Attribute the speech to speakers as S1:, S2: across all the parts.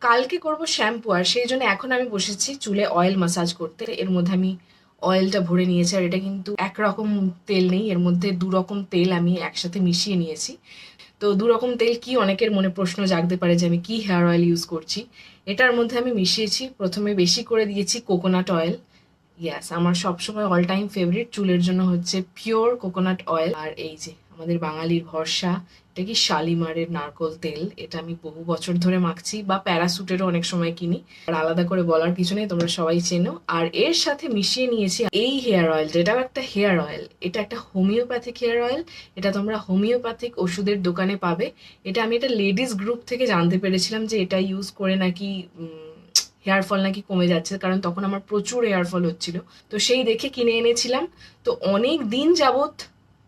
S1: কালকে করব শ্যাম্পু, আর সেই জন্য এখন আমি বসেছি চুলে অয়েল মাসাজ করতে। এর মধ্যে আমি অয়েলটা ভরে নিয়েছি, আর এটা কিন্তু একরকম তেল নেই, এর মধ্যে দু রকম তেল আমি একসাথে মিশিয়ে নিয়েছি। তো দু রকম তেল কি, অনেকের মনে প্রশ্ন জাগতে পারে যে আমি কি হেয়ার অয়েল ইউজ করছি। এটার মধ্যে আমি মিশিয়েছি, প্রথমে বেশি করে দিয়েছি কোকোনাট অয়েল। ইয়াস, আমার সবসময় অল টাইম ফেভারিট চুলের জন্য হচ্ছে পিওর কোকোনাট অয়েল। আর এই যে আমাদের বাঙালির ভরসা, এটা কি শালিমারের নারকোল তেল। এটা আমি বহু বছর ধরে মাখছি, বা প্যারাসুটেরও অনেক সময় কিনি। আর আলাদা করে বলার কিছু নেই, তোমরা সবাই চেনো। আর এর সাথে মিশিয়ে নিয়েছি এই হেয়ার অয়েল, এটাও একটা হেয়ার অয়েল। এটা একটা হোমিওপ্যাথিক হেয়ার অয়েল। এটা তোমরা হোমিওপ্যাথিক ওষুধের দোকানে পাবে। এটা আমি একটা লেডিস গ্রুপ থেকে জানতে পেরেছিলাম যে এটা ইউজ করে নাকি হেয়ার ফল নাকি কমে যাচ্ছে, কারণ তখন আমার প্রচুর হেয়ার ফল হচ্ছিল। তো সেই দেখে কিনে এনেছিলাম। তো অনেক দিন যাবত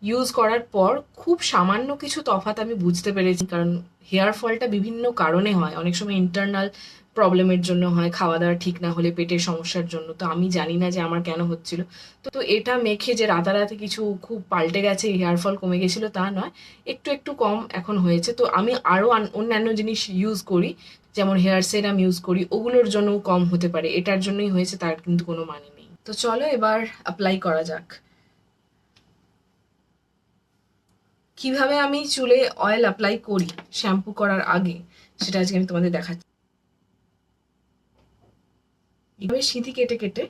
S1: ইউজ করার পর খুব সামান্য কিছু তফাৎ আমি বুঝতে পেরেছি, কারণ হেয়ার ফলটা বিভিন্ন কারণে হয়। অনেক সময় ইন্টারনাল প্রবলেমের জন্য হয়, খাওয়া দাওয়া ঠিক না হলে, পেটের সমস্যার জন্য। তো আমি জানি না যে আমার কেন হচ্ছিল। তো এটা মেখে যে রাতারাতি কিছু খুব পাল্টে গেছে, হেয়ার ফল কমে গেছিল তা নয়, একটু একটু কম এখন হয়েছে। তো আমি আরও অন্যান্য জিনিস ইউজ করি, যেমন হেয়ার সেরাম ইউজ করি, ওগুলোর জন্য কম হতে পারে। এটার জন্যই হয়েছে তার কিন্তু কোনো মানে নেই। তো চলো এবার অ্যাপ্লাই করা যাক। কিভাবে আমি চুলে অয়েল অ্যাপ্লাই করি শ্যাম্পু করার আগে, সেটা আজকে আমি তোমাদের দেখাচ্ছি। এভাবে সিঁথি কেটে কেটে,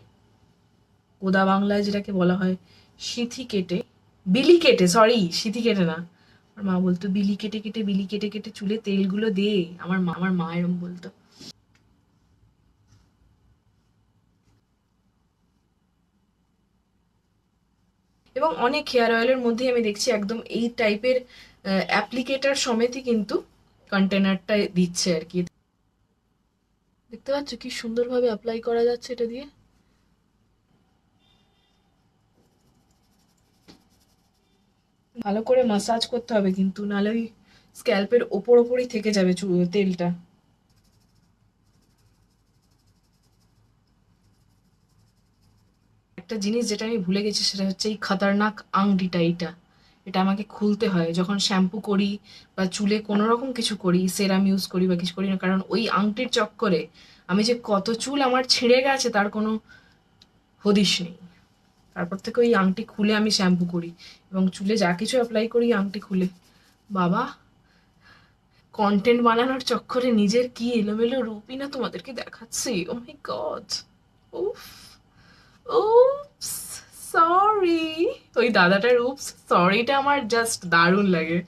S1: কোদা বাংলায় যেটাকে বলা হয় সিঁথি কেটে, বিলি কেটে, সরি সিঁথি কেটে না, আমার মা বলতো বিলি কেটে কেটে, বিলি কেটে কেটে চুলে তেলগুলো দে। আমার মা এরম বলতো। এবং অনেক হেয়ার অয়েলের মধ্যেই আমি দেখছি একদম এই টাইপের অ্যাপ্লিকেটার সমেতই কিন্তু কন্টেনারটা দিচ্ছে আর কি। দেখতে পাচ্ছ কি সুন্দরভাবে অ্যাপ্লাই করা যাচ্ছে এটা দিয়ে। ভালো করে মাসাজ করতে হবে কিন্তু, নাহলে ওই স্ক্যাল্পের ওপর ওপরই থেকে যাবে তেলটা। একটা জিনিস যেটা আমি ভুলে গেছি, সেটা হচ্ছে এই খতরনাক আংটিটা। এইটা, এটা আমাকে খুলতে হয় যখন শ্যাম্পু করি বা চুলে কোনো রকম কিছু করি, সেরাম ইউজ করি বা কিছু করি না, কারণ ওই আংটির চক্করে আমি যে কত চুল আমার ছিঁড়ে গেছে তার কোনো হদিশ নেই। তারপর থেকে ওই আংটি খুলে আমি শ্যাম্পু করি, এবং চুলে যা কিছু অ্যাপ্লাই করি আংটি খুলে। বাবা, কন্টেন্ট বানানোর চক্করে নিজের কি এলোমেলো রূপই না তোমাদেরকে দেখাচ্ছি। ও মাই গড। উফ, উপস, সরি। ওই দাদাটার উপস সরিটা আমার জাস্ট দারুণ লাগে।